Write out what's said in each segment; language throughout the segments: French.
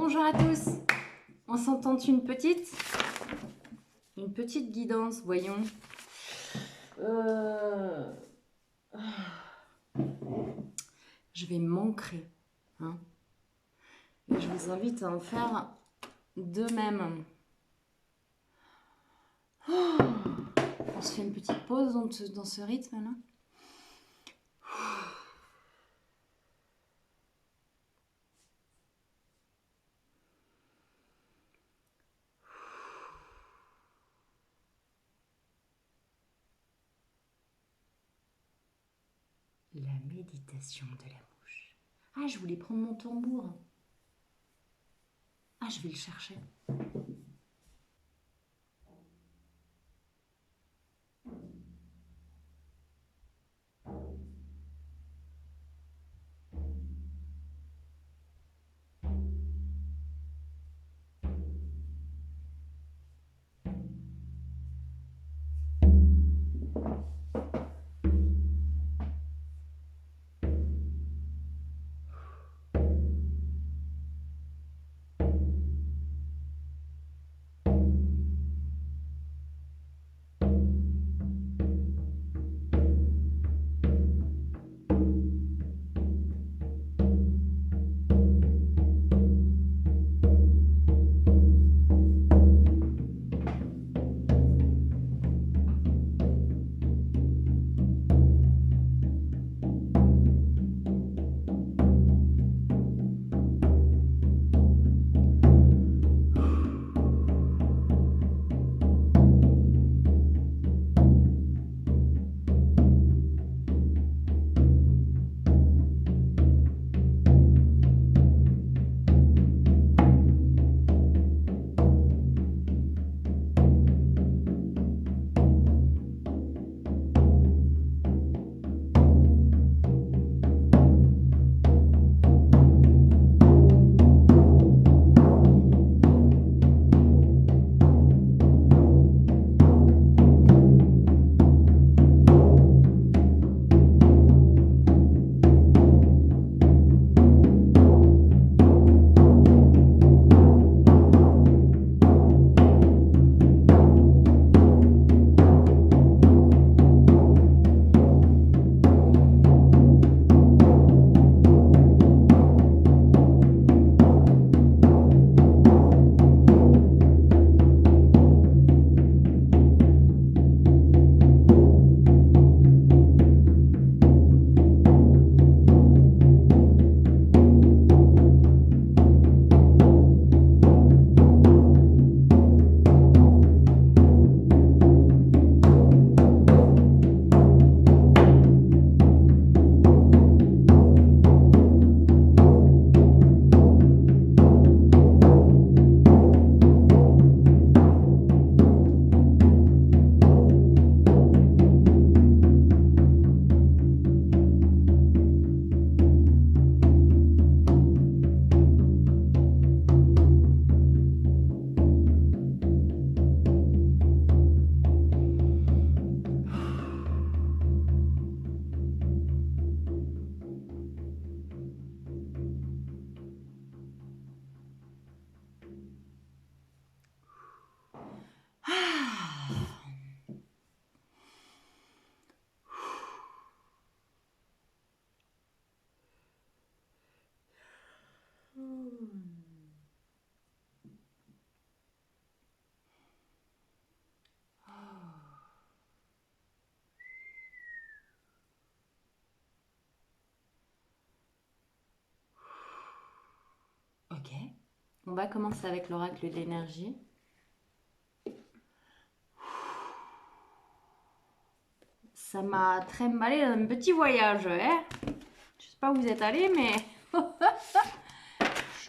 Bonjour à tous. On s'entend une petite guidance, voyons. Je vais m'ancrer. Hein. Et je vous invite à en faire de même. On se fait une petite pause dans ce rythme-là. La méditation de la mouche. Ah, je voulais prendre mon tambour. Ah, je vais le chercher. Ok. On va commencer avec l'oracle de l'énergie. Ça m'a trimballé dans un petit voyage, hein. Je sais pas où vous êtes allés, mais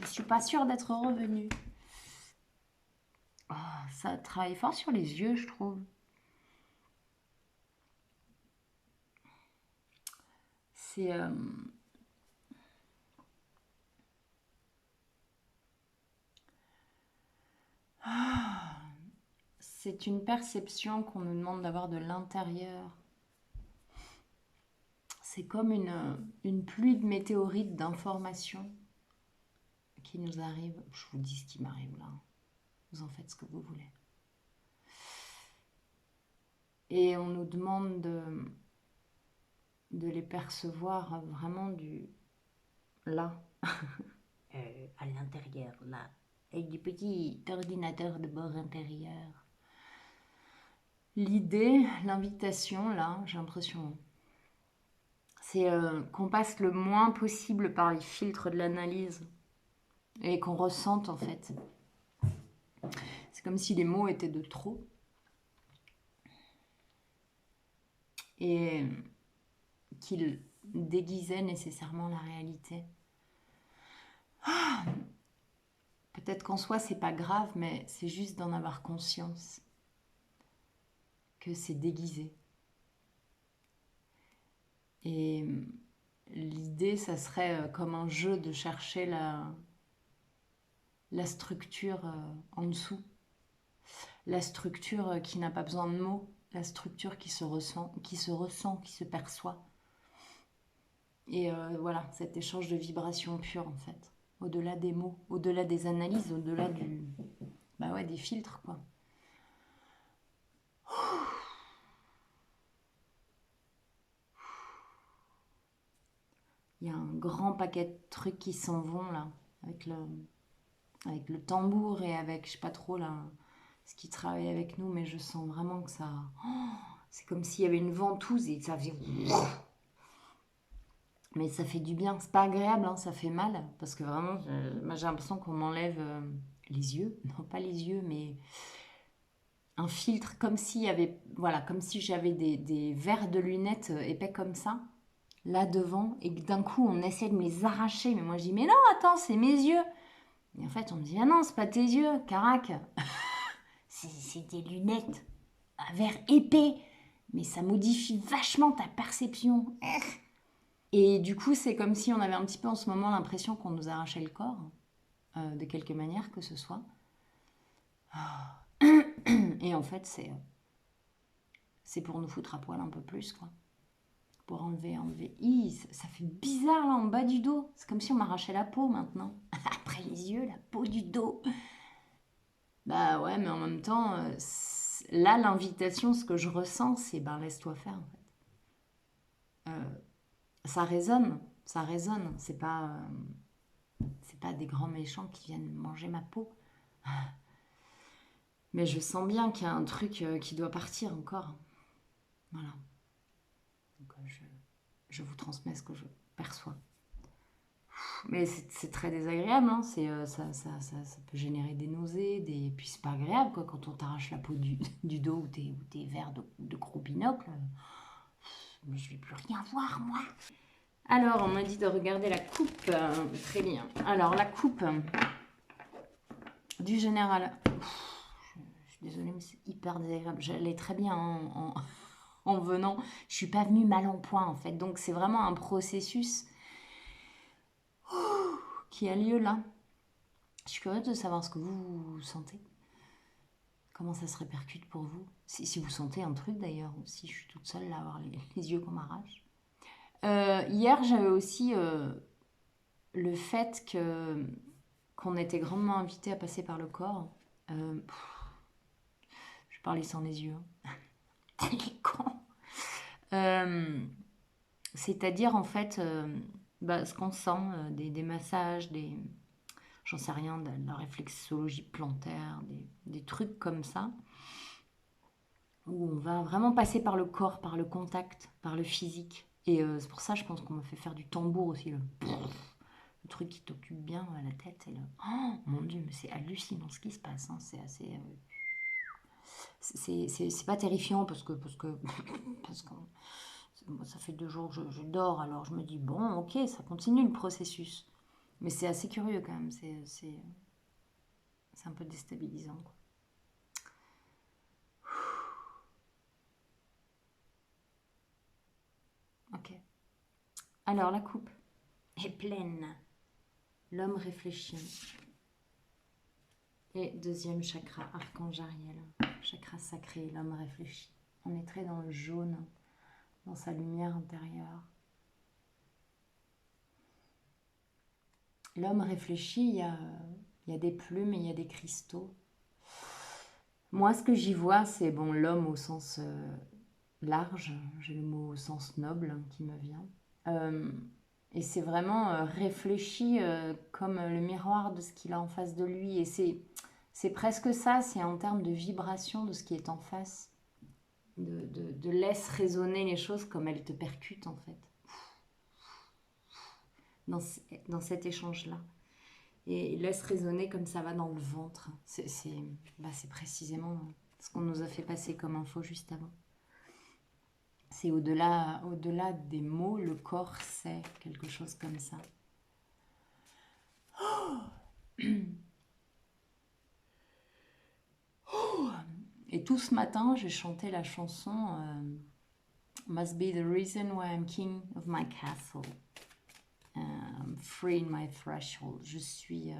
je suis pas sûre d'être revenue. Oh, ça travaille fort sur les yeux, je trouve. C'est c'est une perception qu'on nous demande d'avoir de l'intérieur. C'est comme une pluie de météorites d'informations qui nous arrive. Je vous dis ce qui m'arrive là. Vous en faites ce que vous voulez. Et on nous demande de les percevoir vraiment du là, à l'intérieur, là, avec du petit ordinateur de bord intérieur. L'idée, l'invitation, là, j'ai l'impression, c'est qu'on passe le moins possible par les filtres de l'analyse et qu'on ressente en fait. C'est comme si les mots étaient de trop. Et qu'ils déguisaient nécessairement la réalité. Peut-être qu'en soi, c'est pas grave, mais c'est juste d'en avoir conscience que c'est déguisé. Et l'idée, ça serait comme un jeu de chercher la structure en dessous. La structure qui n'a pas besoin de mots, la structure qui se ressent, qui se perçoit. Et voilà, cet échange de vibrations pures en fait. Au-delà des mots, au-delà des analyses, au-delà des filtres quoi. Il y a un grand paquet de trucs qui s'en vont là, avec le tambour et avec, je sais pas trop là, ce qui travaille avec nous, mais je sens vraiment que ça... c'est comme s'il y avait une ventouse et ça fait... Mais ça fait du bien, c'est pas agréable, hein, ça fait mal, parce que vraiment, moi j'ai l'impression qu'on m'enlève les yeux, non pas les yeux, mais un filtre, comme s'il y avait, voilà, comme si j'avais des verres de lunettes épais comme ça, là devant, et que d'un coup on essaie de me les arracher, mais moi je dis, mais non, attends, c'est mes yeux. Et en fait on me dit, ah non, c'est pas tes yeux, carac, c'est des lunettes, un verre épais, mais ça modifie vachement ta perception. Et du coup, c'est comme si on avait un petit peu en ce moment l'impression qu'on nous arrachait le corps, de quelque manière que ce soit. Et en fait, c'est pour nous foutre à poil un peu plus, quoi. Pour enlever. Ça fait bizarre là en bas du dos. C'est comme si on m'arrachait la peau maintenant. Après les yeux, la peau du dos. Bah ouais, mais en même temps, là, l'invitation, ce que je ressens, c'est ben laisse-toi faire en fait. Ça résonne, ça résonne. C'est pas des grands méchants qui viennent manger ma peau. Mais je sens bien qu'il y a un truc qui doit partir encore. Voilà. Donc je vous transmets ce que je perçois. Mais c'est très désagréable, hein. Ça peut générer des nausées, puis c'est pas agréable quoi, quand on t'arrache la peau du dos ou tes verres de gros binocles. Mais je vais plus rien voir, moi. Alors, on m'a dit de regarder la coupe. Très bien. Alors, la coupe du général. Je suis désolée, mais c'est hyper désagréable. J'allais très bien en venant. Je suis pas venue mal en point, en fait. Donc, c'est vraiment un processus qui a lieu là. Je suis curieuse de savoir ce que vous sentez. Comment ça se répercute pour vous. Si vous sentez un truc d'ailleurs, ou si je suis toute seule là à avoir les yeux qu'on m'arrache. Hier, j'avais aussi le fait qu'on était grandement invité à passer par le corps. Je parlais sans les yeux. Les cons. C'est-à-dire en fait ce qu'on sent, des massages, j'en sais rien, de la réflexologie plantaire, des trucs comme ça, où on va vraiment passer par le corps, par le contact, par le physique. Et c'est pour ça, je pense qu'on me fait faire du tambour aussi, le truc qui t'occupe bien à la tête. Et oh mon Dieu, mais c'est hallucinant ce qui se passe. Hein. C'est assez... c'est pas terrifiant parce que ça fait 2 jours que je dors, alors je me dis, bon, ok, ça continue le processus. Mais c'est assez curieux quand même, c'est un peu déstabilisant. Quoi. Ok. Alors, la coupe est pleine. L'homme réfléchit. Et deuxième chakra, archange Ariel. Chakra sacré, l'homme réfléchit. On est très dans le jaune, dans sa lumière intérieure. L'homme réfléchit, il y a des plumes et il y a des cristaux. Moi, ce que j'y vois, c'est bon, l'homme au sens large, j'ai le mot au sens noble qui me vient. Euh, et c'est vraiment réfléchi comme le miroir de ce qu'il a en face de lui. Et c'est presque ça, c'est en termes de vibration de ce qui est en face. De laisse résonner les choses comme elles te percutent en fait, dans, dans cet échange-là. Et laisse résonner comme ça va dans le ventre. C'est précisément ce qu'on nous a fait passer comme info juste avant. C'est au-delà des mots, le corps sait quelque chose comme ça. Et tout ce matin, j'ai chanté la chanson Must be the reason why I'm king of my castle. Free in my threshold. Je suis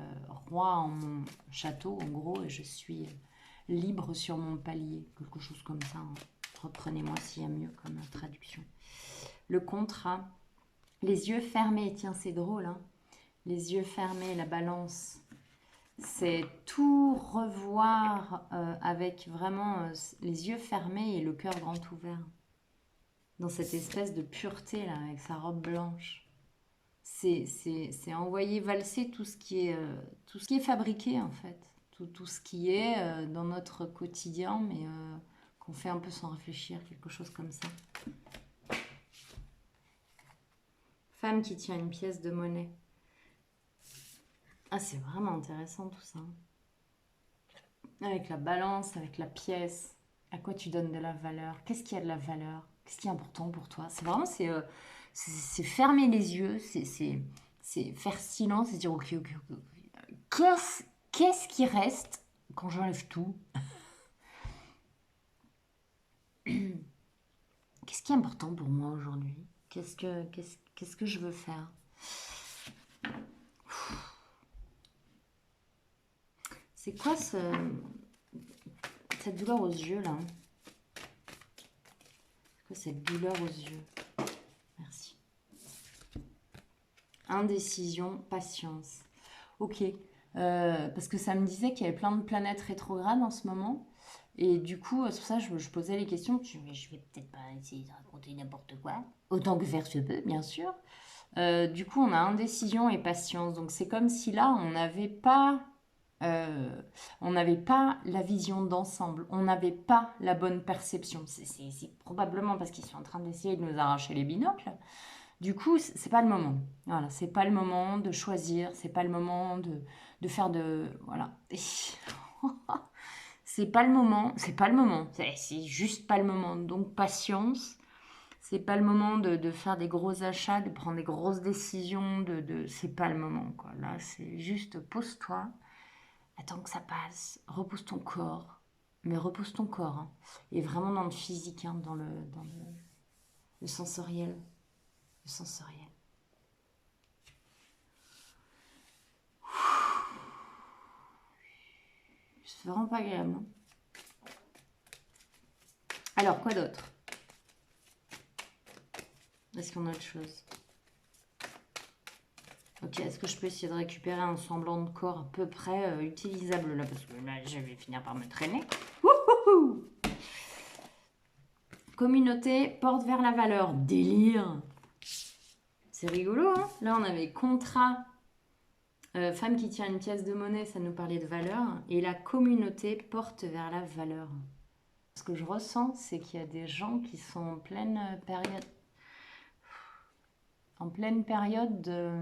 roi en mon château, en gros, et je suis libre sur mon palier. Quelque chose comme ça. Hein. Reprenez-moi s'il y a mieux comme traduction. Le contrat. Les yeux fermés. Tiens, c'est drôle. Hein. Les yeux fermés, la balance. C'est tout revoir avec vraiment les yeux fermés et le cœur grand ouvert. Dans cette espèce de pureté, là, avec sa robe blanche. C'est envoyer valser tout ce qui est fabriqué en fait, tout ce qui est dans notre quotidien, mais qu'on fait un peu sans réfléchir, quelque chose comme ça. Femme qui tient une pièce de monnaie. Ah, c'est vraiment intéressant tout ça. Avec la balance, avec la pièce, à quoi tu donnes de la valeur, qu'est-ce qui a de la valeur, qu'est-ce qui est important pour toi. C'est vraiment, c'est fermer les yeux, c'est faire silence et dire ok, ok, ok. Qu'est-ce qui reste quand j'enlève tout? Qu'est-ce qui est important pour moi aujourd'hui? Qu'est-ce que je veux faire? C'est quoi cette douleur aux yeux là? C'est quoi cette douleur aux yeux? Merci. Indécision, patience. Ok. Parce que ça me disait qu'il y avait plein de planètes rétrogrades en ce moment. Et du coup, c'est pour ça que je posais les questions. Mais je vais peut-être pas essayer de raconter n'importe quoi. Autant que faire se peut, bien sûr. Du coup, on a indécision et patience. Donc, c'est comme si là, on n'avait pas la vision d'ensemble. On n'avait pas la bonne perception. C'est probablement parce qu'ils sont en train d'essayer de nous arracher les binocles. Du coup, c'est pas le moment. Voilà, c'est pas le moment de choisir. C'est pas le moment de faire de... Voilà. C'est pas le moment. C'est pas le moment. C'est juste pas le moment. Donc, patience. C'est pas le moment de faire des gros achats, de prendre des grosses décisions, c'est pas le moment, quoi. Là, c'est juste pose-toi, attends que ça passe, repose ton corps, mais repose ton corps, hein. Et vraiment dans le physique, hein, le sensoriel, le sensoriel. C'est vraiment pas agréable, hein. Alors, quoi d'autre? Est-ce qu'on a autre chose? Ok, est-ce que je peux essayer de récupérer un semblant de corps à peu près utilisable là? Parce que là, je vais finir par me traîner. Wouhouhou! Communauté porte vers la valeur. Délire! C'est rigolo, hein? Là, on avait contrat. Femme qui tient une pièce de monnaie, ça nous parlait de valeur. Et la communauté porte vers la valeur. Ce que je ressens, c'est qu'il y a des gens qui sont en pleine période... En pleine période de...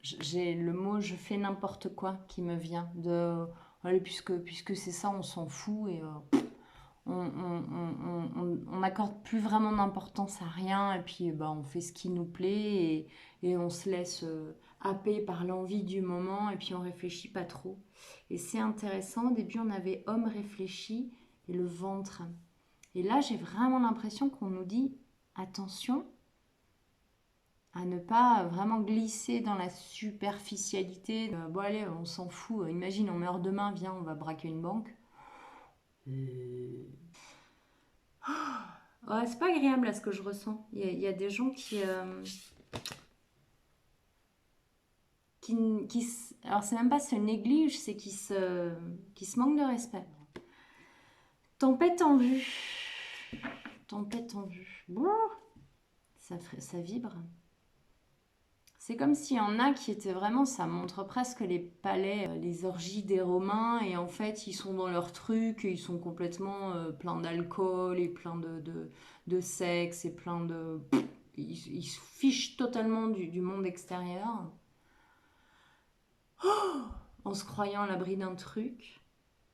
J'ai le mot je fais n'importe quoi qui me vient. Allez, puisque c'est ça, on s'en fout et on n'accorde plus vraiment d'importance à rien. Et puis on fait ce qui nous plaît et on se laisse happer par l'envie du moment et puis on réfléchit pas trop. Et c'est intéressant, au début on avait homme réfléchi et le ventre. Et là j'ai vraiment l'impression qu'on nous dit attention à ne pas vraiment glisser dans la superficialité. Bon allez, on s'en fout. Imagine, on meurt demain, viens, on va braquer une banque. Ouais, c'est pas agréable là ce que je ressens. Il y a des gens qui... alors c'est même pas se néglige, c'est qui se manque de respect. Tempête en vue. Tempête en vue. Ça vibre. C'est comme s'il y en a qui étaient vraiment, ça montre presque les palais, les orgies des Romains, et en fait ils sont dans leur truc, et ils sont complètement pleins d'alcool, et pleins de sexe, et pleins de... Ils se fichent totalement du monde extérieur, en se croyant à l'abri d'un truc.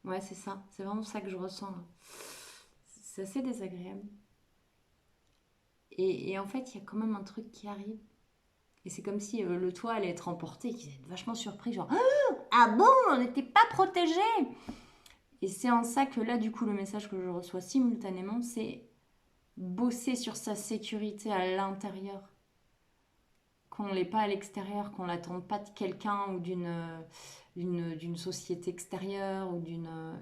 Ouais, c'est ça, c'est vraiment ça que je ressens là. C'est assez désagréable. Et en fait, il y a quand même un truc qui arrive. Et c'est comme si le toit allait être emporté, qu'ils étaient vachement surpris, genre ah bon, on n'était pas protégés. Et c'est en ça que là, du coup, le message que je reçois simultanément, c'est bosser sur sa sécurité à l'intérieur. Qu'on ne l'ait pas à l'extérieur, qu'on n'attende pas de quelqu'un ou d'une société extérieure ou d'une.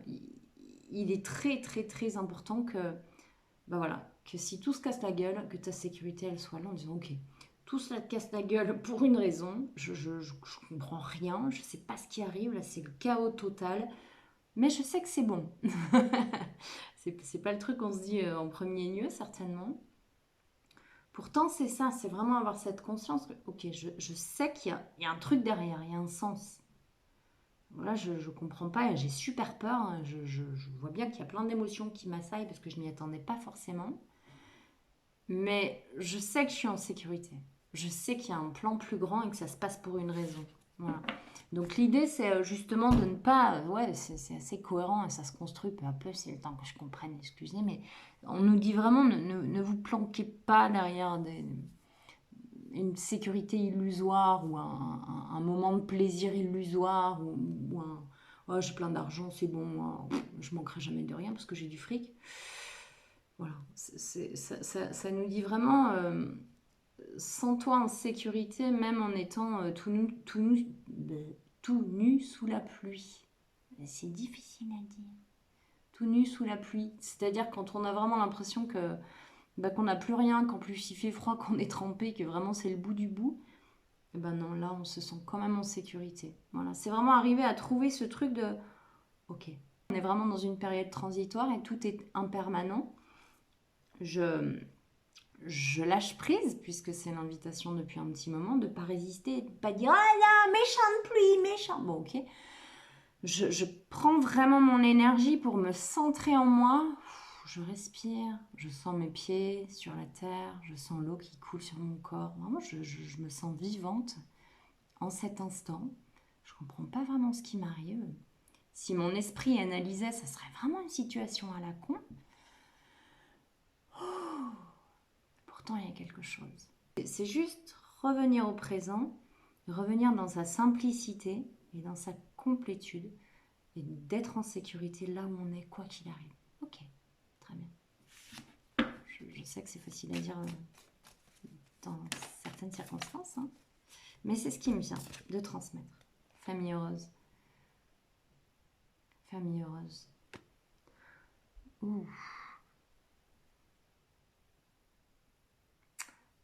Il est très très très important que, bah voilà, que si tout se casse la gueule, que ta sécurité elle soit là en disant ok, tout cela te casse la gueule pour une raison, je comprends rien, je sais pas ce qui arrive, là c'est le chaos total, mais je sais que c'est bon. C'est pas le truc qu'on se dit en premier lieu, certainement. Pourtant, c'est ça, c'est vraiment avoir cette conscience que, ok, je sais qu'il y a un truc derrière, il y a un sens. Voilà, je comprends pas, j'ai super peur, hein, je vois bien qu'il y a plein d'émotions qui m'assaillent parce que je n'y attendais pas forcément. Mais je sais que je suis en sécurité. Je sais qu'il y a un plan plus grand et que ça se passe pour une raison. Voilà. Donc l'idée, c'est justement de ne pas... Ouais, c'est assez cohérent et ça se construit peu à peu. C'est le temps que je comprenne, excusez. Mais on nous dit vraiment, ne vous planquez pas derrière une sécurité illusoire ou un moment de plaisir illusoire ou un... Oh, j'ai plein d'argent, c'est bon, moi, je manquerai jamais de rien parce que j'ai du fric. Voilà, ça nous dit vraiment, sens-toi en sécurité, même en étant tout nu sous la pluie. C'est difficile à dire. Tout nu sous la pluie. C'est-à-dire quand on a vraiment l'impression que qu'on n'a plus rien, qu'en plus il fait froid, qu'on est trempé, que vraiment c'est le bout du bout. Et ben non, là on se sent quand même en sécurité. Voilà, c'est vraiment arriver à trouver ce truc de ok, on est vraiment dans une période transitoire et tout est impermanent. Je lâche prise, puisque c'est l'invitation depuis un petit moment, de ne pas résister, de ne pas dire « Ah là, méchante pluie, méchant !» Bon, ok. Je prends vraiment mon énergie pour me centrer en moi. Je respire, je sens mes pieds sur la terre, je sens l'eau qui coule sur mon corps. Vraiment, je me sens vivante en cet instant. Je ne comprends pas vraiment ce qui m'arrive. Si mon esprit analysait, ça serait vraiment une situation à la con. Pourtant, il y a quelque chose. C'est juste revenir au présent, revenir dans sa simplicité et dans sa complétude et d'être en sécurité là où on est, quoi qu'il arrive. Ok, très bien. Je sais que c'est facile à dire dans certaines circonstances, hein, mais c'est ce qui me vient de transmettre. Famille heureuse. Famille heureuse. Ouh.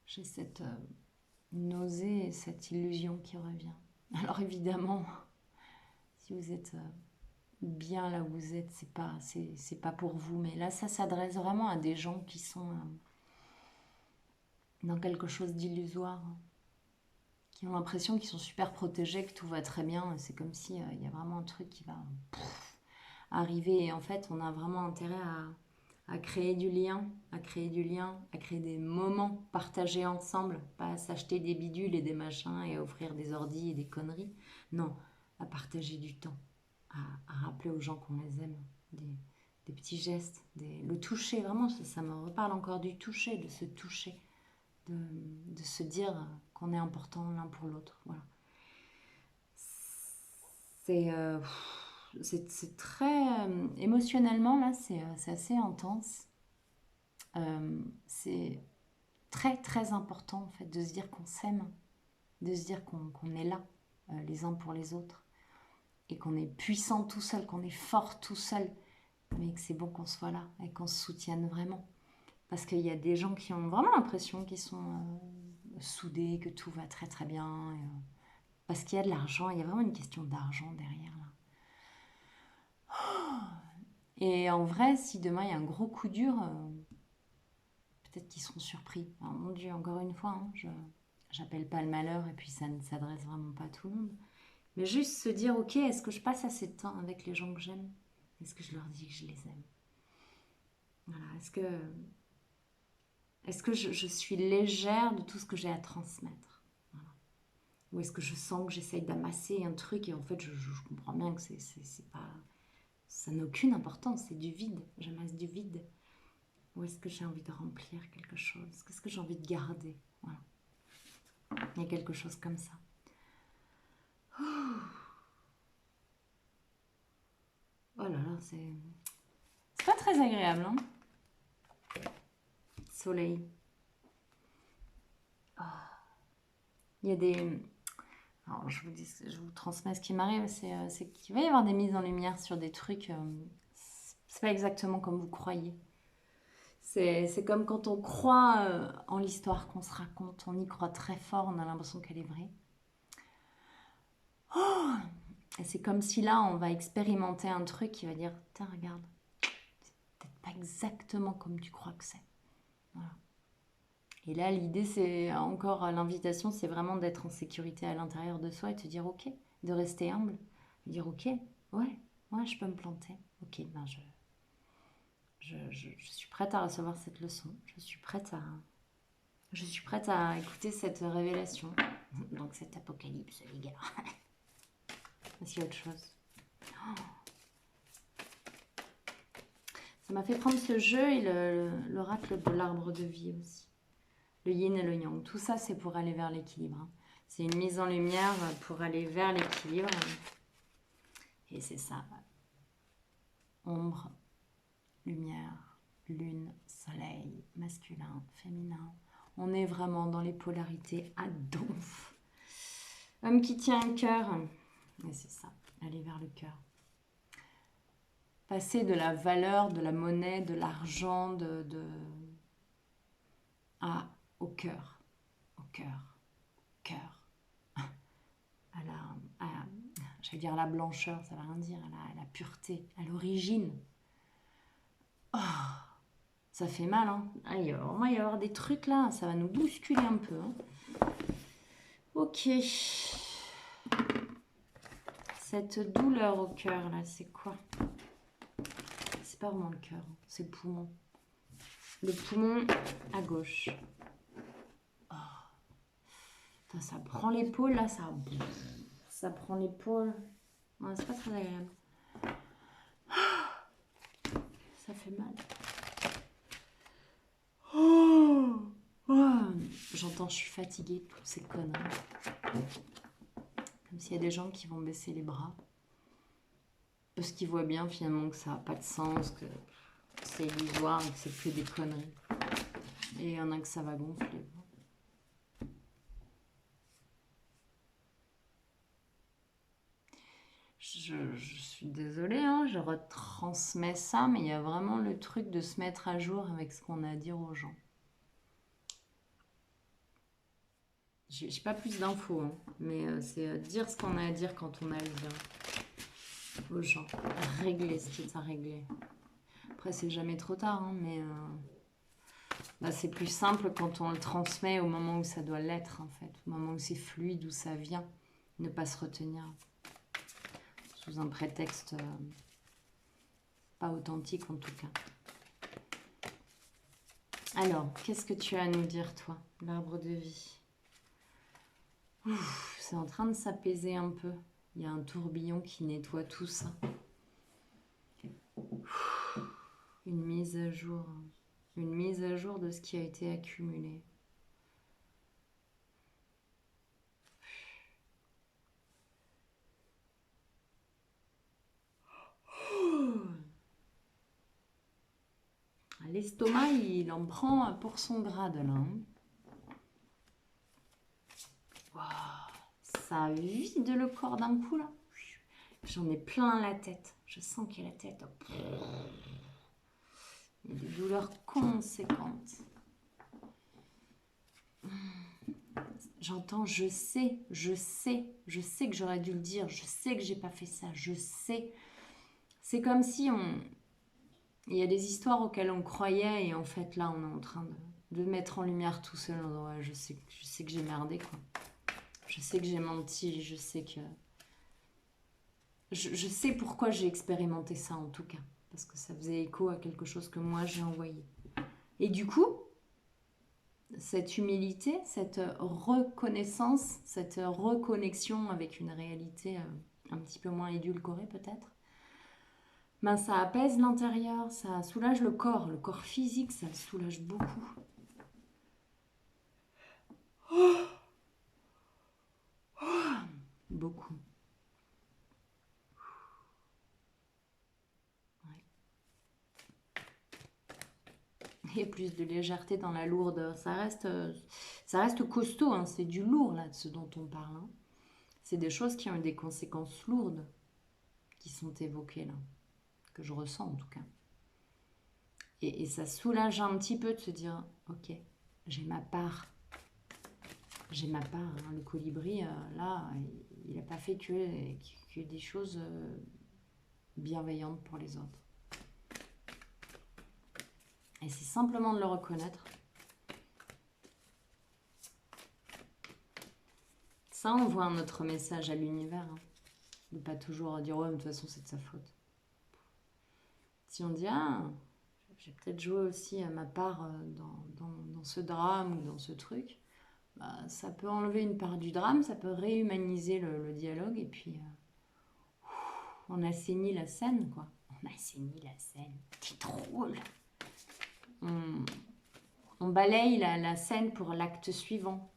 J'ai cette nausée et cette illusion qui revient. Alors évidemment, si vous êtes bien là où vous êtes, c'est pas pour vous, mais là ça s'adresse vraiment à des gens qui sont dans quelque chose d'illusoire, hein, qui ont l'impression qu'ils sont super protégés, que tout va très bien. C'est comme si il y a vraiment un truc qui va arriver, et en fait on a vraiment intérêt à créer du lien, à créer du lien, à créer des moments partagés ensemble, pas à s'acheter des bidules et des machins et à offrir des ordis et des conneries. Non, à partager du temps, à rappeler aux gens qu'on les aime, des petits gestes, le toucher, vraiment, ça me reparle encore du toucher, de se toucher, de se dire qu'on est important l'un pour l'autre. Voilà. C'est c'est très émotionnellement là, c'est assez intense. C'est très très important en fait de se dire qu'on s'aime, de se dire qu'on est là les uns pour les autres et qu'on est puissant tout seul, qu'on est fort tout seul, mais que c'est bon qu'on soit là et qu'on se soutienne vraiment. Parce qu'il y a des gens qui ont vraiment l'impression qu'ils sont soudé, que tout va très très bien. Parce qu'il y a de l'argent, il y a vraiment une question d'argent derrière là. Et en vrai, si demain il y a un gros coup dur, peut-être qu'ils seront surpris. Alors, mon Dieu, encore une fois, hein, j'appelle pas le malheur et puis ça ne s'adresse vraiment pas à tout le monde. Mais juste se dire, ok, est-ce que je passe assez de temps avec les gens que j'aime? Est-ce que je leur dis que je les aime? Voilà, est-ce que je suis légère de tout ce que j'ai à transmettre? Voilà. Ou est-ce que je sens que j'essaye d'amasser un truc et en fait je comprends bien que c'est pas, ça n'a aucune importance, c'est du vide, j'amasse du vide. Ou est-ce que j'ai envie de remplir quelque chose? Qu'est-ce que j'ai envie de garder? Voilà. Il y a quelque chose comme ça. Oh là là, c'est pas très agréable, hein? Soleil. Oh. Il y a des... Alors, je vous transmets ce qui m'arrive, c'est qu'il va y avoir des mises en lumière sur des trucs. C'est pas exactement comme vous croyez. C'est comme quand on croit en l'histoire qu'on se raconte, on y croit très fort, on a l'impression qu'elle est vraie. Et c'est comme si là, on va expérimenter un truc qui va dire, tiens, regarde, c'est peut-être pas exactement comme tu crois que c'est. Voilà. Et là, l'idée, c'est encore l'invitation, c'est vraiment d'être en sécurité à l'intérieur de soi et de te dire, ok, de rester humble, de dire, ok, ouais, je peux me planter. Ok, ben je suis prête à recevoir cette leçon. Je suis prête à écouter cette révélation. Donc cet apocalypse, les gars. Est-ce qu'il y a autre chose? Ça m'a fait prendre ce jeu et l'oracle de l'arbre de vie aussi. Le yin et le yang. Tout ça, c'est pour aller vers l'équilibre. Hein. C'est une mise en lumière pour aller vers l'équilibre. Et c'est ça. Ombre, lumière, lune, soleil, masculin, féminin. On est vraiment dans les polarités à donf. Homme qui tient un cœur. Et c'est ça. Aller vers le cœur. Passer de la valeur, de la monnaie, de l'argent, au cœur. Au cœur. Cœur. J'allais dire la blancheur, ça ne veut rien dire, à la pureté, à l'origine. Oh, ça fait mal, hein. Il va y avoir des trucs là, ça va nous bousculer un peu. Hein. Ok. Cette douleur au cœur là, c'est quoi? C'est pas vraiment le cœur, c'est le poumon. Le poumon à gauche. Oh. Putain, ça prend l'épaule là, ça prend l'épaule. Ouais, c'est pas très agréable. Ça fait mal. Oh. J'entends, je suis fatiguée de toutes ces conneries. Comme s'il y a des gens qui vont baisser les bras. Parce qu'ils voient bien finalement que ça n'a pas de sens, que c'est illusoire et que c'est que des conneries. Et il y en a que ça va gonfler. Je suis désolée, hein, je retransmets ça, mais il y a vraiment le truc de se mettre à jour avec ce qu'on a à dire aux gens. J'ai pas plus d'infos, hein, mais c'est dire ce qu'on a à dire quand on a à le dire aux gens. Régler ce qui est à régler. Après, c'est jamais trop tard, hein, mais bah, c'est plus simple quand on le transmet au moment où ça doit l'être, en fait. Au moment où c'est fluide, où ça vient. Ne pas se retenir sous un prétexte pas authentique, en tout cas. Alors, qu'est-ce que tu as à nous dire, toi, l'arbre de vie? C'est en train de s'apaiser un peu. Il y a un tourbillon qui nettoie tout ça. Une mise à jour. Une mise à jour de ce qui a été accumulé. L'estomac, il en prend pour son grade, là. Hein. Wow. Ça vide le corps d'un coup, là. J'en ai plein la tête. Je sens qu'il y a la tête. Il y a des douleurs conséquentes. j'entends je sais, je sais, je sais que j'aurais dû le dire, je sais que j'ai pas fait ça, je sais. C'est comme si il y a des histoires auxquelles on croyait et en fait là on est en train de mettre en lumière tout seul. Ouais, je sais que j'ai merdé quoi. Je sais que j'ai menti, je sais que... Je sais pourquoi j'ai expérimenté ça en tout cas. Parce que ça faisait écho à quelque chose que moi j'ai envoyé. Et du coup, cette humilité, cette reconnaissance, cette reconnexion avec une réalité un petit peu moins édulcorée peut-être, ben ça apaise l'intérieur, ça soulage le corps physique, ça le soulage beaucoup. Beaucoup. Et plus de légèreté dans la lourde. Ça reste costaud, hein, c'est du lourd là, de ce dont on parle. Hein. C'est des choses qui ont des conséquences lourdes qui sont évoquées là, que je ressens en tout cas. Et ça soulage un petit peu de se dire, ok, j'ai ma part. J'ai ma part. Hein. Le colibri, là, il n'a pas fait que des choses bienveillantes pour les autres. Et c'est simplement de le reconnaître. Ça envoie un autre message à l'univers. Hein. De ne pas toujours dire, ouais, mais de toute façon, c'est de sa faute. Si on dit, ah, j'ai peut-être joué aussi à ma part dans ce drame ou dans ce truc, bah, ça peut enlever une part du drame, ça peut réhumaniser le dialogue et puis on assainit la scène, quoi. On assainit la scène. C'est drôle. On balaye la scène pour l'acte suivant.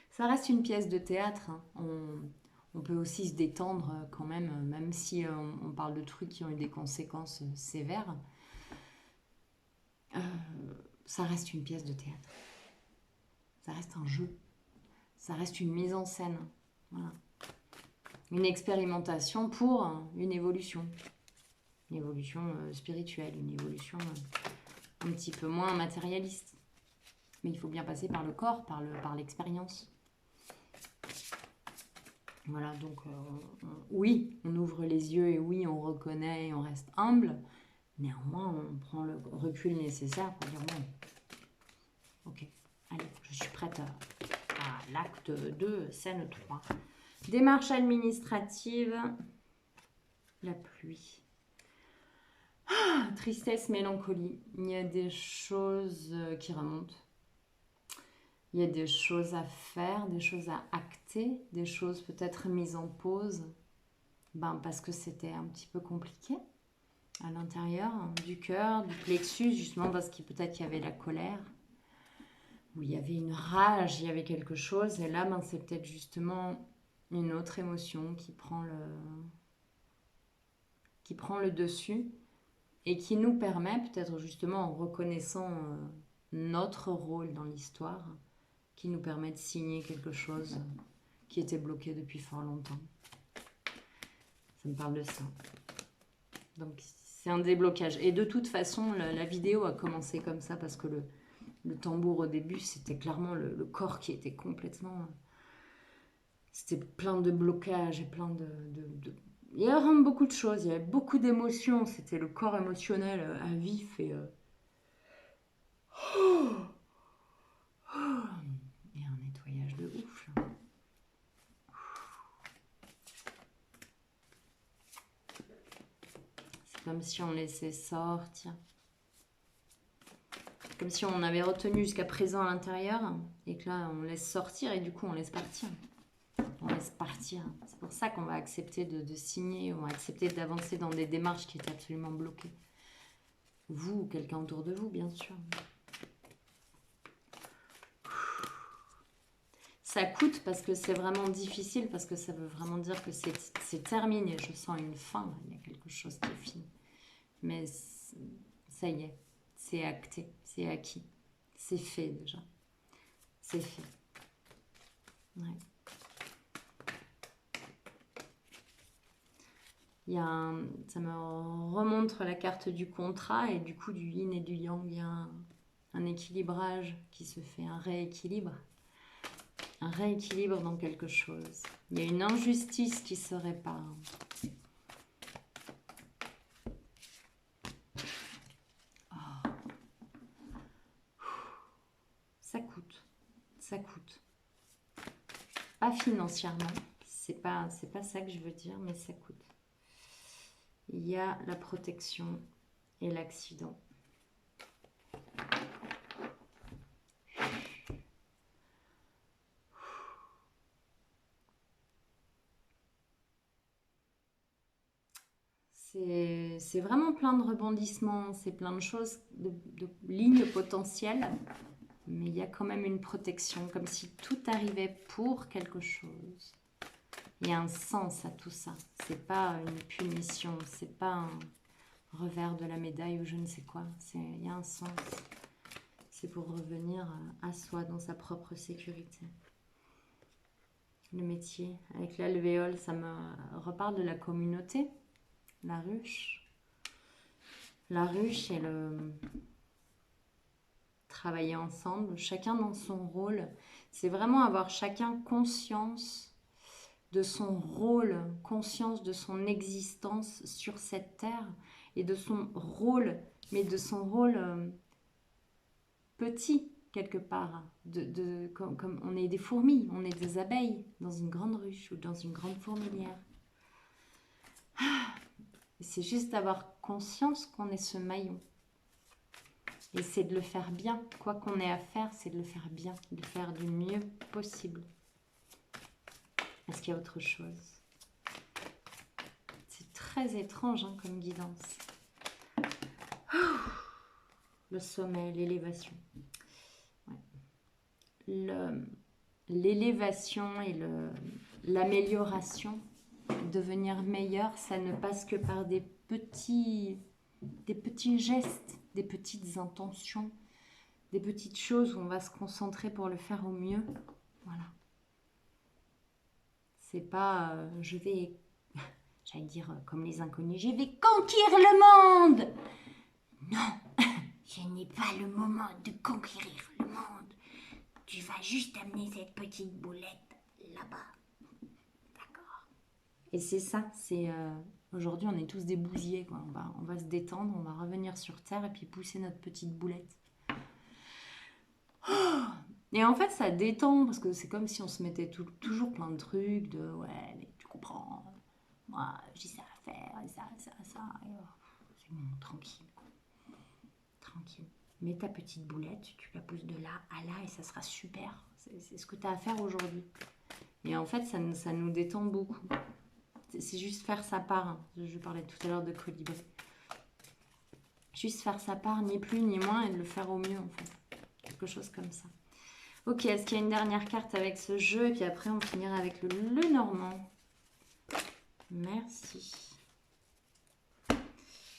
Ça reste une pièce de théâtre. Hein. On peut aussi se détendre quand même si on parle de trucs qui ont eu des conséquences sévères. Ça reste une pièce de théâtre. Ça reste un jeu. Ça reste une mise en scène. Voilà. Une expérimentation pour une évolution. Une évolution spirituelle, une évolution un petit peu moins matérialiste. Mais il faut bien passer par le corps, par l'expérience. Voilà, donc oui, on ouvre les yeux et oui, on reconnaît et on reste humble. Néanmoins, on prend le recul nécessaire pour dire bon, ok, allez, je suis prête à l'acte 2, scène 3. Démarche administrative, la pluie. Ah, tristesse, mélancolie. Il y a des choses qui remontent. Il y a des choses à faire, des choses à acter, des choses peut-être mises en pause, parce que c'était un petit peu compliqué à l'intérieur du cœur, du plexus, justement parce qu'il peut-être qu'il y avait la colère, où il y avait une rage, il y avait quelque chose, et là, c'est peut-être justement une autre émotion qui prend le dessus et qui nous permet, peut-être justement en reconnaissant notre rôle dans l'histoire, qui nous permet de signer quelque chose qui était bloqué depuis fort longtemps. Ça me parle de ça. Donc c'est un déblocage. Et de toute façon, la vidéo a commencé comme ça parce que le tambour au début, c'était clairement le corps qui était complètement... C'était plein de blocages et plein de... Il y avait vraiment beaucoup de choses, il y avait beaucoup d'émotions. C'était le corps émotionnel à vif et... Et un nettoyage de ouf là. C'est comme si on laissait sortir. Comme si on avait retenu jusqu'à présent à l'intérieur et que là on laisse sortir et du coup on laisse partir. On laisse partir. C'est pour ça qu'on va accepter de signer, on va accepter d'avancer dans des démarches qui étaient absolument bloquées. Vous ou quelqu'un autour de vous, bien sûr. Ça coûte parce que c'est vraiment difficile, parce que ça veut vraiment dire que c'est terminé. Je sens une fin, il y a quelque chose qui est fini. Mais ça y est, c'est acté, c'est acquis. C'est fait déjà. C'est fait. Ouais. Ça me remontre la carte du contrat et du coup du yin et du yang. Il y a un un équilibrage qui se fait, un rééquilibre dans quelque chose. Il y a une injustice qui se répare. Oh. Ça coûte. Ça coûte. Pas financièrement. C'est pas ça que je veux dire, mais ça coûte. Il y a la protection et l'accident. C'est vraiment plein de rebondissements, c'est plein de choses, de lignes potentielles, mais il y a quand même une protection, comme si tout arrivait pour quelque chose. Il y a un sens à tout ça. C'est pas une punition, c'est pas un revers de la médaille ou je ne sais quoi. Il y a un sens. C'est pour revenir à soi dans sa propre sécurité. Le métier avec l'alvéole, ça me reparle de la communauté. La ruche. La ruche et le travailler ensemble, chacun dans son rôle. C'est vraiment avoir chacun conscience de son rôle, conscience de son existence sur cette terre et de son rôle, mais de son rôle petit quelque part. Comme on est des fourmis, on est des abeilles dans une grande ruche ou dans une grande fourmilière. C'est juste d'avoir conscience qu'on est ce maillon. Et c'est de le faire bien. Quoi qu'on ait à faire, c'est de le faire bien. De le faire du mieux possible. Est-ce qu'il y a autre chose? C'est très étrange hein, comme guidance. Le sommet, l'élévation. Ouais. L'élévation et l'amélioration, devenir meilleur, ça ne passe que par des petits gestes, des petites intentions, des petites choses où on va se concentrer pour le faire au mieux. Voilà. C'est pas je vais, j'allais dire comme les inconnus, je vais conquérir le monde. Non, je n'ai pas le moment de conquérir le monde. Tu vas juste amener cette petite boulette là-bas. D'accord. Et c'est ça, c'est aujourd'hui on est tous des bousiers, quoi. On va se détendre, on va revenir sur terre et puis pousser notre petite boulette. Et en fait ça détend parce que c'est comme si on se mettait toujours plein de trucs de ouais mais tu comprends, moi j'ai ça à faire et ça, et, c'est bon, tranquille. Tranquille. Mets ta petite boulette, tu la pousses de là à là et ça sera super. C'est ce que tu as à faire aujourd'hui. Et en fait, ça nous détend beaucoup. C'est juste faire sa part. Hein. Je parlais tout à l'heure de colibri. Juste faire sa part, ni plus ni moins, et de le faire au mieux, en fait. Quelque chose comme ça. Ok, est-ce qu'il y a une dernière carte avec ce jeu? Et puis après, on finira avec le Normand. Merci.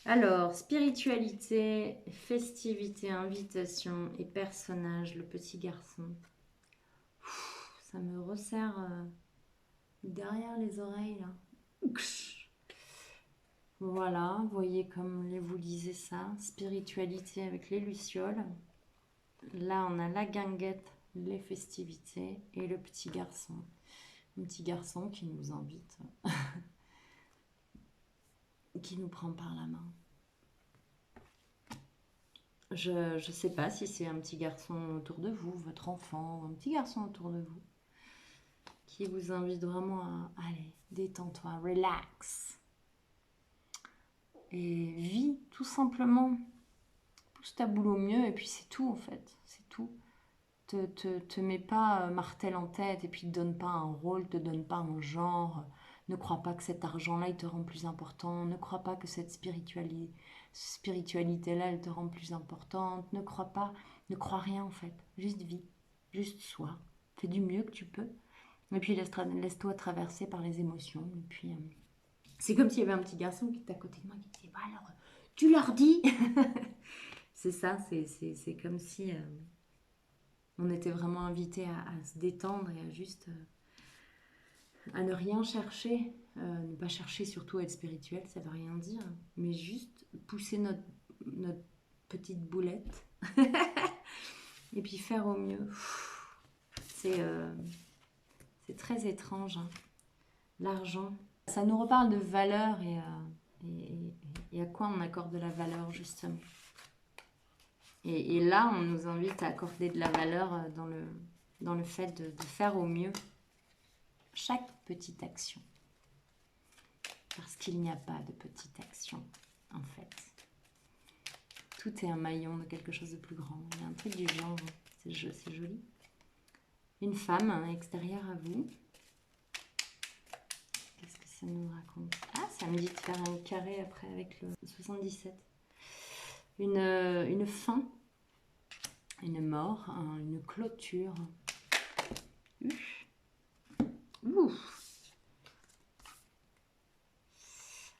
Alors, spiritualité, festivité, invitation et personnage, le petit garçon. Ça me resserre derrière les oreilles, là. Voilà, vous voyez comme vous lisez ça. Spiritualité avec les lucioles. Là, on a la guinguette, les festivités et le petit garçon. Un petit garçon qui nous invite, qui nous prend par la main. Je ne sais pas si c'est un petit garçon autour de vous, votre enfant, ou un petit garçon autour de vous, qui vous invite vraiment à allez, détends-toi, relax. Et vis tout simplement. Pousse ta boule au mieux et puis c'est tout en fait, c'est tout. Te mets pas martel en tête et puis te donne pas un rôle, te donne pas un genre. Ne crois pas que cet argent-là, il te rend plus important. Ne crois pas que cette spiritualité-là, elle te rend plus importante. Ne crois rien en fait. Juste vis, juste sois. Fais du mieux que tu peux. Et puis laisse-toi traverser par les émotions. Et puis c'est comme s'il y avait un petit garçon qui était à côté de moi qui disait bah alors, tu leur dis. C'est ça, c'est comme si on était vraiment invité à se détendre et à juste à ne rien chercher, ne pas chercher surtout à être spirituel, ça veut rien dire, mais juste pousser notre petite boulette Et puis faire au mieux. C'est très étrange. Hein. L'argent. Ça nous reparle de valeur et à quoi on accorde de la valeur, justement. Et là, on nous invite à accorder de la valeur dans le fait de faire au mieux chaque petite action. Parce qu'il n'y a pas de petite action, en fait. Tout est un maillon de quelque chose de plus grand. Il y a un truc du genre, c'est joli. Une femme extérieure à vous. Qu'est-ce que ça nous raconte? Ah, ça me dit de faire un carré après avec le 77. Une fin, une mort, une clôture. Ouf.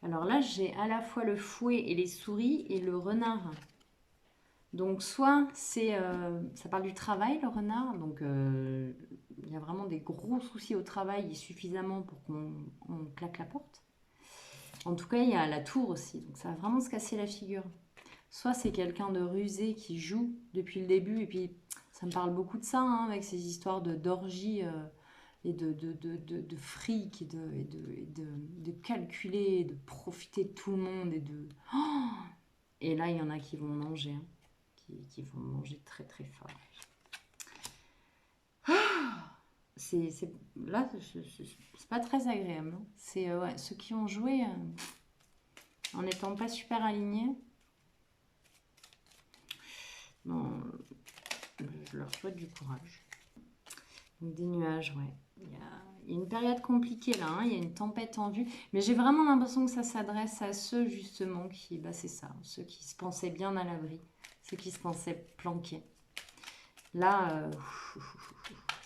Alors là, j'ai à la fois le fouet et les souris et le renard. Donc soit ça parle du travail, le renard, donc il y a vraiment des gros soucis au travail et suffisamment pour qu'on claque la porte. En tout cas, il y a la tour aussi, donc ça va vraiment se casser la figure. Soit c'est quelqu'un de rusé qui joue depuis le début, et puis ça me parle beaucoup de ça, hein, avec ces histoires d'orgie et de fric, et de calculer, de profiter de tout le monde, et là, il y en a qui vont manger, hein. Qui vont manger très très fort. Là, c'est pas très agréable. Hein. C'est ceux qui ont joué en n'étant pas super alignés. Bon, je leur souhaite du courage. Donc, des nuages, ouais. Il y a une période compliquée là, hein. Il y a une tempête en vue. Mais j'ai vraiment l'impression que ça s'adresse à ceux justement qui, c'est ça, ceux qui se pensaient bien à l'abri. Ceux qui se pensaient planqués. Là,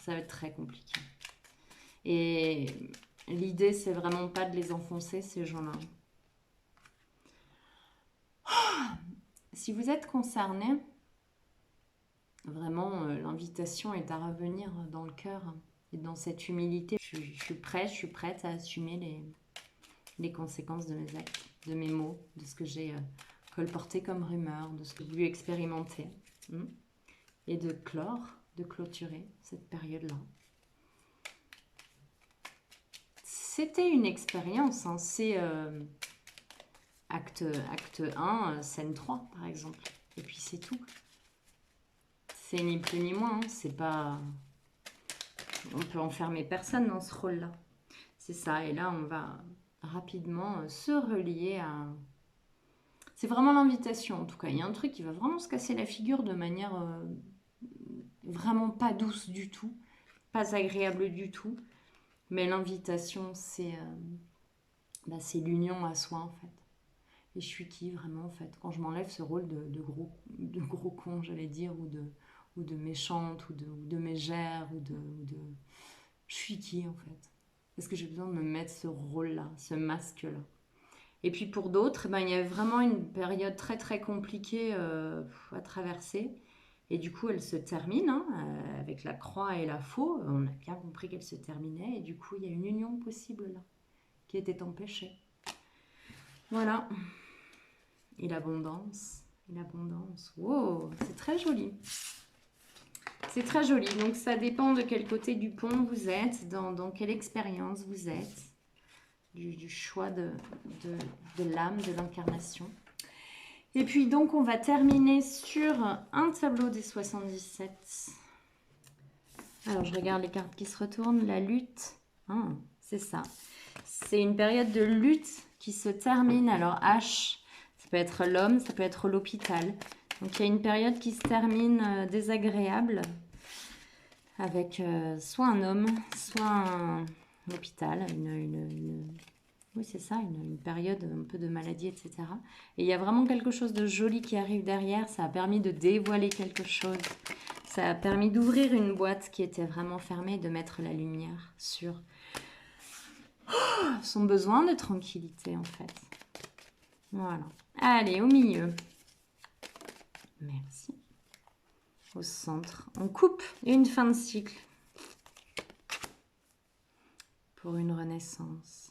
ça va être très compliqué. Et l'idée, c'est vraiment pas de les enfoncer, ces gens-là. Si vous êtes concerné, vraiment, l'invitation est à revenir dans le cœur et dans cette humilité. Je suis prête à assumer les conséquences de mes actes, de mes mots, de ce que j'ai colporté comme rumeur, de ce que j'ai voulu expérimenter. Et de clôturer cette période-là. C'était une expérience, hein. C'est acte 1, scène 3, par exemple. Et puis c'est tout. C'est ni plus ni moins, hein. C'est pas... On peut enfermer personne dans ce rôle-là. C'est ça, et là, on va rapidement se relier à... C'est vraiment l'invitation, en tout cas. Il y a un truc qui va vraiment se casser la figure de manière vraiment pas douce du tout, pas agréable du tout. Mais l'invitation, c'est l'union à soi, en fait. Et je suis qui, vraiment, en fait? Quand je m'enlève ce rôle de gros con, j'allais dire, ou de méchante, ou de mégère, Je suis qui, en fait? Est-ce que j'ai besoin de me mettre ce rôle-là, ce masque-là? Et puis pour d'autres, il y a vraiment une période très, très compliquée à traverser. Et du coup, elle se termine hein, avec la croix et la faux. On a bien compris qu'elle se terminait. Et du coup, il y a une union possible là, qui était empêchée. Voilà. Et l'abondance. Wow, c'est très joli. C'est très joli. Donc, ça dépend de quel côté du pont vous êtes, dans quelle expérience vous êtes, du choix de l'âme, de l'incarnation. Et puis donc on va terminer sur un tableau des 77. Alors je regarde les cartes qui se retournent. La lutte, c'est ça. C'est une période de lutte qui se termine. Alors H, ça peut être l'homme, ça peut être l'hôpital. Donc il y a une période qui se termine désagréable avec soit un homme, soit un hôpital, oui, c'est ça, une période un peu de maladie, etc. Et il y a vraiment quelque chose de joli qui arrive derrière. Ça a permis de dévoiler quelque chose. Ça a permis d'ouvrir une boîte qui était vraiment fermée et de mettre la lumière sur son besoin de tranquillité, en fait. Voilà. Allez, au milieu. Merci. Au centre. On coupe une fin de cycle pour une renaissance.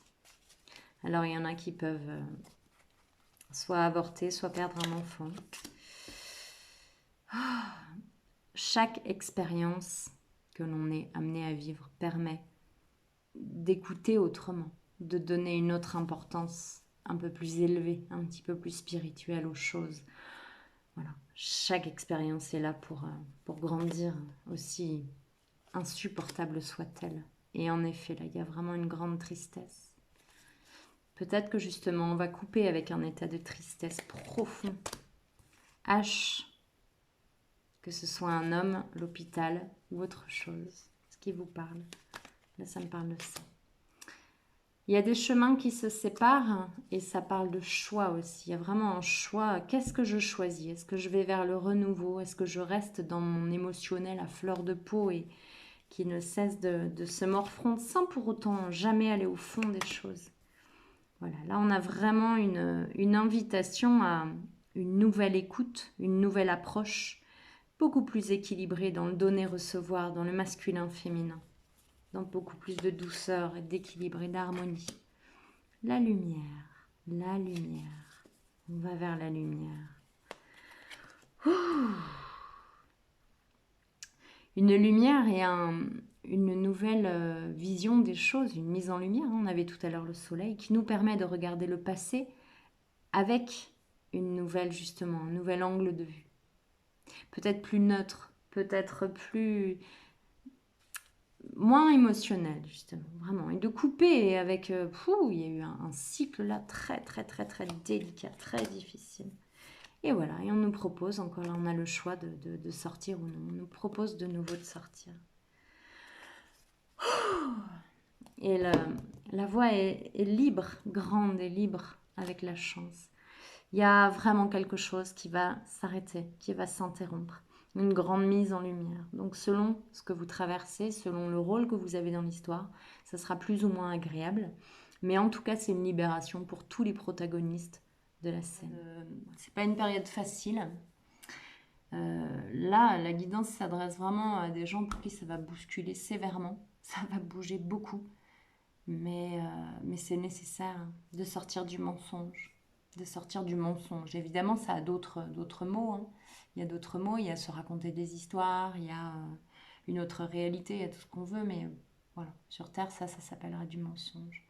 Alors, il y en a qui peuvent soit avorter, soit perdre un enfant. chaque expérience que l'on est amené à vivre permet d'écouter autrement, de donner une autre importance un peu plus élevée, un petit peu plus spirituelle aux choses. Voilà, chaque expérience est là pour grandir, aussi insupportable soit-elle. Et en effet, là, il y a vraiment une grande tristesse. Peut-être que justement, on va couper avec un état de tristesse profond. H, que ce soit un homme, l'hôpital ou autre chose, ce qui vous parle. Là, ça me parle de ça. Il y a des chemins qui se séparent et ça parle de choix aussi. Il y a vraiment un choix. Qu'est-ce que je choisis? Est-ce que je vais vers le renouveau? Est-ce que je reste dans mon émotionnel à fleur de peau et qui ne cesse de se morfondre sans pour autant jamais aller au fond des choses? Voilà, là on a vraiment une invitation à une nouvelle écoute, une nouvelle approche, beaucoup plus équilibrée dans le donner-recevoir, dans le masculin-féminin, dans beaucoup plus de douceur et d'équilibre et d'harmonie. La lumière, la lumière. On va vers la lumière. Une lumière et une nouvelle vision des choses, une mise en lumière. On avait tout à l'heure le soleil qui nous permet de regarder le passé avec une nouvelle, justement, un nouvel angle de vue. Peut-être plus neutre, peut-être plus moins émotionnel, justement, vraiment. Et de couper avec... il y a eu un cycle là très, très, très, très délicat, très difficile. Et voilà, et on nous propose, encore là, on a le choix de sortir ou non. On nous propose de nouveau de sortir. Et la voie est libre, grande et libre avec la chance. Il y a vraiment quelque chose qui va s'arrêter, qui va s'interrompre. Une grande mise en lumière. Donc selon ce que vous traversez, selon le rôle que vous avez dans l'histoire, ça sera plus ou moins agréable. Mais en tout cas, c'est une libération pour tous les protagonistes de la scène. C'est pas une période facile. Là, la guidance s'adresse vraiment à des gens pour qui ça va bousculer sévèrement. Ça va bouger beaucoup. Mais c'est nécessaire de sortir du mensonge. De sortir du mensonge. Évidemment, ça a d'autres mots. Hein. Il y a d'autres mots, il y a se raconter des histoires, il y a une autre réalité, il y a tout ce qu'on veut, mais voilà, sur Terre, ça s'appellera du mensonge.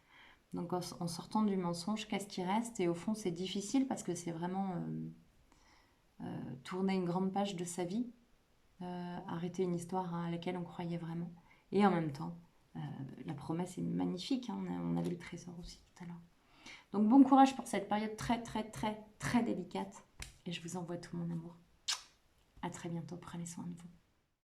Donc en sortant du mensonge, qu'est-ce qui reste? Et au fond, c'est difficile parce que c'est vraiment tourner une grande page de sa vie, arrêter une histoire à laquelle on croyait vraiment. Et en même temps, la promesse est magnifique, hein, on avait le trésor aussi tout à l'heure. Donc bon courage pour cette période très très très très délicate et je vous envoie tout mon amour. À très bientôt, prenez soin de vous.